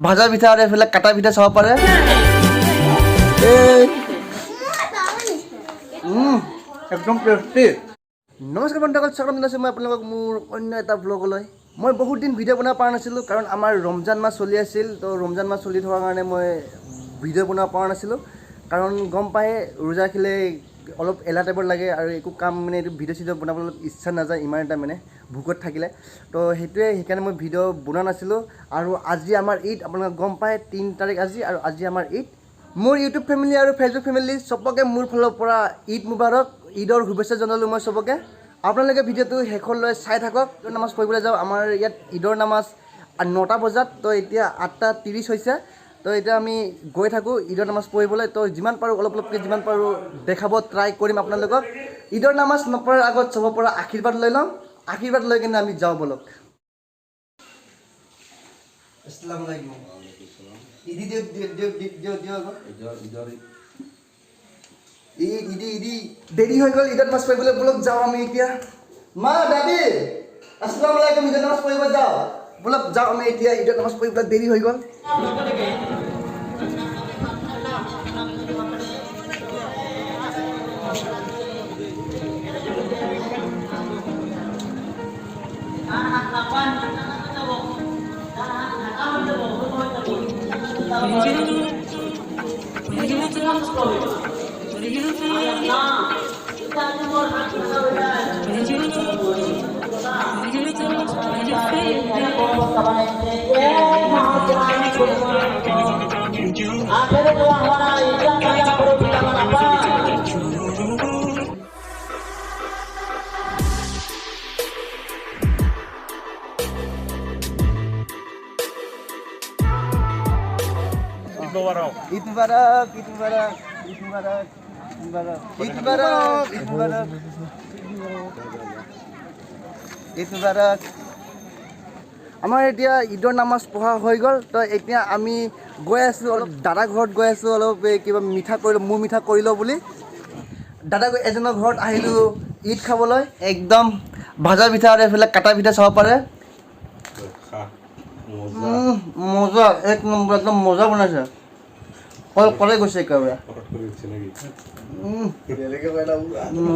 ভাজা পিঠা আৰু এইফালে কাটা পিঠা চাব পাৰে। একদম টেষ্টি। নমস্কাৰ বন্ধুসকল, স্বাগতম জনাইছোঁ মই আপোনালোকক মোৰ অন্য এটা ব্লগলৈ। মই বহুত দিন ভিডিঅ' বনাব পৰা নাছিলোঁ, কাৰণ আমাৰ ৰমজান মাহ চলি আছিল। তো ৰমজান মাহ চলি থকাৰ কাৰণে মই ভিডিঅ' বনাব পৰা নাছিলোঁ, কাৰণ গম পায় ৰোজা ৰাখিলে অলপ এলাহ টাইপৰ লাগে আৰু একো কাম মানে এইটো ভিডিঅ' চিডিঅ' বনাবলৈ অলপ ইচ্ছা নাযায় ইমান এটা মানে ভোকত থাকিলে। তো সেইকাৰণে মই ভিডিঅ' বনোৱা নাছিলোঁ। আৰু আজি আমাৰ ঈদ, আপোনালোকে গম পায় 3 তাৰিখ আজি, আৰু আজি আমাৰ ঈদ। মোৰ ইউটিউব ফেমিলি আৰু ফেচবুক ফেমিলি চবকে মোৰ ফালৰ পৰা ঈদ মুবাৰক, ঈদৰ শুভেচ্ছা জনালোঁ মই চবকে। আপোনালোকে ভিডিঅ'টো শেষলৈ চাই থাকক। নামাজ পঢ়িবলৈ যাওঁ। আমাৰ ইয়াত ঈদৰ নামাজ 9টা বজাত, তো এতিয়া 8:30 হৈছে। তো এতিয়া আমি গৈ থাকোঁ ঈদৰ নামাজ পঢ়িবলৈ। তো যিমান পাৰোঁ অলপকৈ যিমান পাৰোঁ দেখাব ট্ৰাই কৰিম আপোনালোকক। ঈদৰ নামাজ নপঢ়াৰ আগত চবৰ পৰা আশীৰ্বাদ লৈ ল'ম। আশীৰ্বাদ লৈ কিনে আমি যাওঁ বলক। আসসালামু আলাইকুম। ইদি দেৰি হৈ গ'ল ঈদত নামাজ পঢ়িবলৈ, বলক যাওঁ আমি এতিয়া। মা দাদি আসসালামু আলাইকুম, ঈদত নামাজ পঢ়িব যাওঁ বলক, যাওঁ আমি এতিয়া ঈদত নামাজ পঢ়িবলৈ, দেৰি হৈ গ'ল। ঈদ মুবাৰক, ঈদ মুবাৰক, ঈদ মুবাৰক, ঈদ মুবাৰক, ঈদ মুবাৰক, ঈদ মুবাৰক, ঈদ মুবাৰক। আমাৰ এতিয়া ঈদৰ নামাজ পঢ়া হৈ গ'ল। তো এতিয়া আমি গৈ আছোঁ অলপ দাদা ঘৰত গৈ আছোঁ, অলপ কিবা মিঠা কৰি মোৰ মিঠা কৰি লওঁ বুলি। দাদা এজনৰ ঘৰত আহিলোঁ ঈদ খাবলৈ। একদম ভাজা পিঠা আৰু এইফালে কাটা পিঠা চাব পাৰে। মজা, এক নম্বৰ, একদম মজা বনাইছে। কলে গৈছে একেবাৰে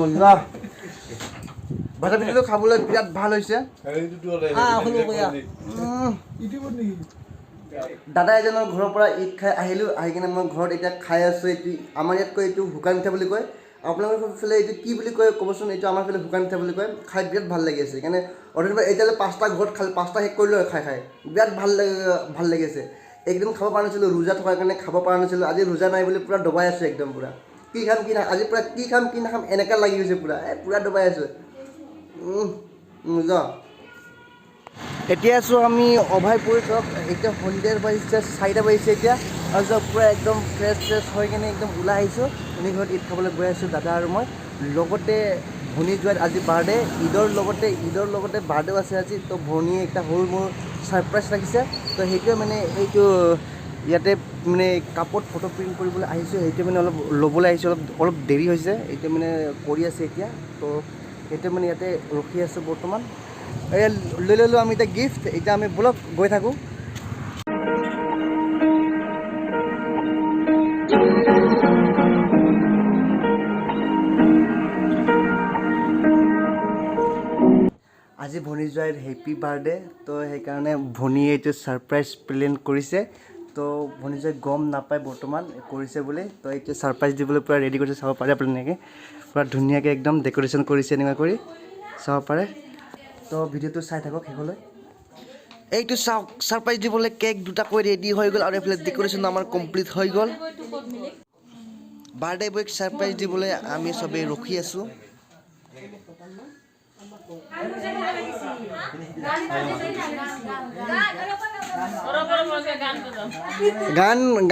মজা। ভাজা পিঠাটো খাবলৈ বিৰাট ভাল হৈছে। দাদা এজনৰ ঘৰৰ পৰা ঈদ খাই আহিলোঁ। আহি কিনে মই ঘৰত এতিয়া খাই আছোঁ। এইটো আমাৰ ইয়াত কয়, এইটো শুকান পিঠা বুলি কয়। আপোনালোকৰ ফালে এইটো কি বুলি কয় ক'বচোন। এইটো আমাৰ ফালে শুকান পিঠা বুলি কয়। খাই বিৰাট ভাল লাগি আছে। সেইকাৰণে অৰ্ডাৰ এতিয়ালৈ 5টা ঘৰত খালে, 5টা শেষ কৰিলোঁ খাই বিৰাট ভাল লাগি আছে। একদম খাব পৰা নাছিলোঁ, ৰোজা থকাৰ কাৰণে খাব পৰা নাছিলোঁ। আজি ৰোজা নাই বুলি পূৰা দবাই আছোঁ একদম পূৰা। কি খাম কি নাখাম আজি পূৰা, কি খাম কি নাখাম এনেকুৱা লাগি গৈছে পূৰা। পূৰা দবাই আছোঁ। মজা। এতিয়া আছোঁ আমি অভয়পুৰ চক। এতিয়া সন্ধিয়াৰ বাজিছে 4টা বাজিছে এতিয়া। আৰু চব পূৰা একদম ফ্ৰেছ হৈ কিনে একদম ওলাই আহিছোঁ। ভনী ঘৰত ঈদ খাবলৈ গৈ আছোঁ দাদা আৰু মই। লগতে ভনী যোৱাত আজি বাৰ্থডে, ঈদৰ লগতে বাৰ্থডেও আছে আজি। তো ভনীয়ে একটা সৰু মোৰ ছাৰপ্ৰাইজ ৰাখিছে। তো সেইটোৱে মানে এইটো ইয়াতে মানে কাপত ফটো প্ৰিণ্ট কৰিবলৈ আহিছোঁ। সেইটোৱে মানে অলপ ল'বলৈ আহিছোঁ। অলপ দেৰি হৈছে, এইটো মানে কৰি আছে এতিয়া। তো সেইটো মানে ইয়াতে ৰখি আছোঁ বৰ্তমান। এয়া লৈ ল'লোঁ আমি এতিয়া গিফ্ট। এতিয়া আমি বলক গৈ থাকোঁ। আজি ভনী জোৱাইৰ হেপী বাৰ্থডে। তো সেইকাৰণে ভনীয়ে এইটো ছাৰপ্ৰাইজ প্লেন কৰিছে। তো ভনী জোৱাই গম নাপায় বৰ্তমান কৰিছে বুলি। তো এইটো ছাৰপ্ৰাইজ দিবলৈ পূৰা ৰেডি কৰিছে, চাব পাৰে আপোনালোকে। পূৰা ধুনীয়াকৈ একদম ডেক'ৰেশ্যন কৰিছে এনেকুৱা কৰি, চাব পাৰে। তো ভিডিঅ'টো চাই থাকক শেষলৈ। এইটো চাওক, ছাৰপ্ৰাইজ দিবলৈ কেক 2টাকৈ ৰেডি হৈ গ'ল, আৰু এইফালে ডেক'ৰেশ্যন আমাৰ কমপ্লিট হৈ গ'ল। বাৰ্থডে বয়ক ছাৰপ্ৰাইজ দিবলৈ আমি চবেই ৰখি আছোঁ।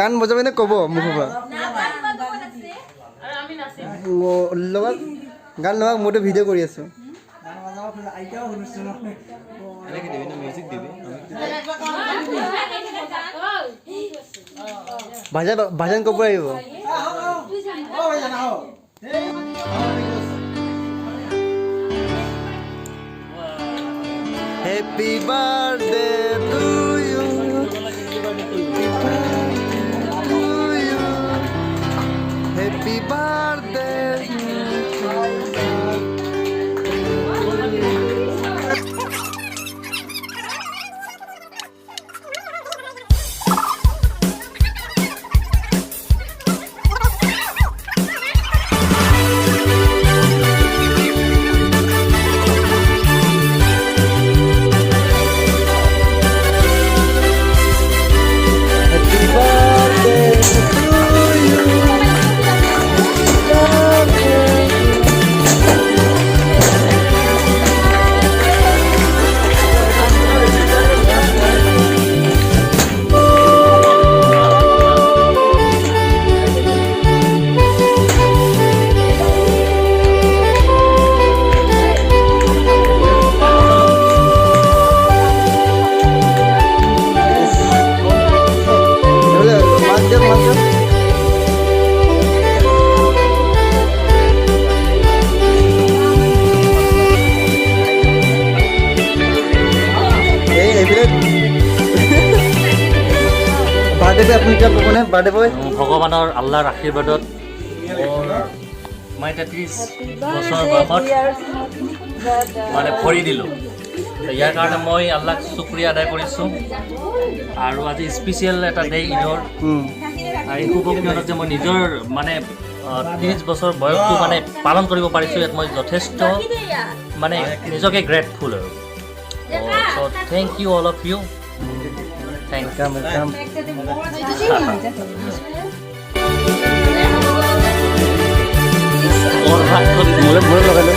গান বজাবে নে ক'ব মুখৰ পৰা? লগাওক, গান লগাওক, মইতো ভিডিঅ' কৰি আছোঁ। ভাজন ক'ৰ পৰা আহিব? Happy birthday to you. Birthday boy আপুনি কিবা ক'বনে বাৰ্থডে বয় ভগৱানৰ আল্লাহৰ আশীৰ্বাদত মই 33 বছৰ বয়সত মানে ভৰি দিলোঁ ইয়াৰ কাৰণে মই আল্লাহক শুক্ৰিয়া আদায় কৰিছোঁ আৰু আজি স্পেচিয়েল এটা ডে ঈদৰ আৰু এই শুভ ক্ষণত যে মই নিজৰ মানে 30 বছৰ বয়সটো মানে পালন কৰিব পাৰিছোঁ ইয়াত মই যথেষ্ট মানে নিজকে গ্ৰেটফুল আৰু so' thank you all of you thank you মোলে লগাই লৈ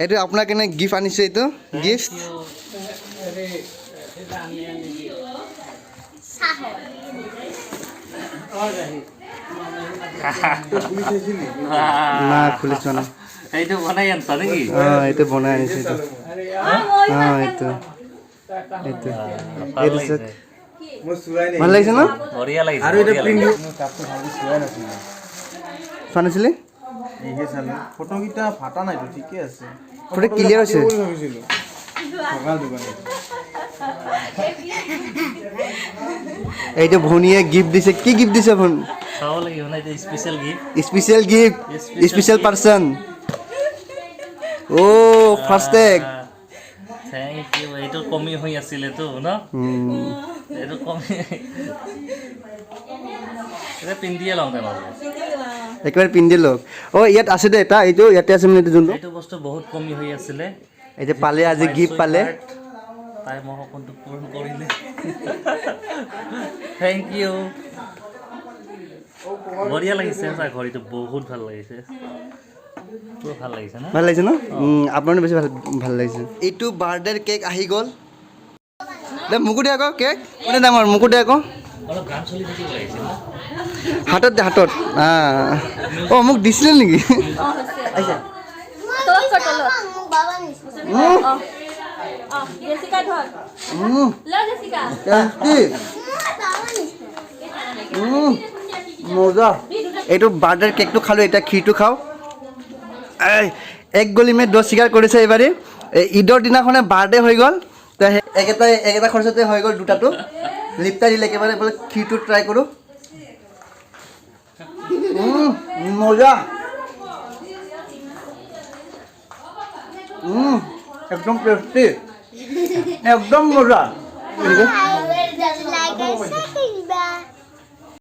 এইটো আপোনাৰ কেনে গিফ্ট আনিছে এইটো গিফ্ট না খুলিছ না এইটো বনাই আনছা নেকি এইটো বনাই আনিছে এইটো এইটো এইটো এইটো ভাল লাগিছে ন বঢ়িয়া লাগিছে আৰু এটা প্ৰিন্ট চোৱা নাছিলে ফটোকেইটা ফাটা নাইতো ঠিকে আছে ফটো ক্লিয়াৰ হৈছে এইটো ভনীয়ে গিফ্ট দিছে কি গিফ্ট দিছে ভন চাব লাগিব না এটা স্পেশাল গিফট স্পেশাল পারসন ও ফার্স্ট টেক থ্যাংক ইউ এইটো কমি হৈ আছিল তো ন এইটো কমি এটা পিন্ধিয়ে লওঁ মই একবাৰ পিন্ধি লওক অ ইয়াত আছে দে এটা এইটো ইয়াতে আছে মানে যোনটো এইটো বস্তু বহুত কমি হৈ আছিলে এই যে পালে আজি গিফ্ট পালে তাই মই সপোনটো পূৰণ কৰিলে থ্যাংক ইউ বঢ়িয়া লাগিছে চাই ঘড়ীটো বহুত ভাল লাগিছে পুৰো ভাল লাগিছে না ভাল লাগিছে ন আপোনাৰ বেছি ভাল লাগিছে এইটো বাৰ্থডে কেক আহি গ'ল দে মুকু দে আকৌ কেক কোনে ডাঙৰ মুকু দে আকৌ অলপ গান চলি থাকিব লাগিছে না হাতত দে হাতত অ মোক দিছিলে নেকি আহিছে তোর কটলো বাবা নিছে জেসিকা ধর ল জেসিকা কি মজা এইটো বাৰ্থডে কেকটো খালোঁ এতিয়া ক্ষীৰটো খাওঁ এক গলিমে দহ স্বীকাৰ কৰিছে এইবাৰে ঈদৰ দিনাখনে বাৰ্থডে হৈ গ'ল তো একেটা খৰচতে হৈ গ'ল দুটাটো লিপ্তা দিলে একেবাৰে বোলে ক্ষীৰটো ট্ৰাই কৰোঁ মজা একদম টেষ্টি একদম মজা like a second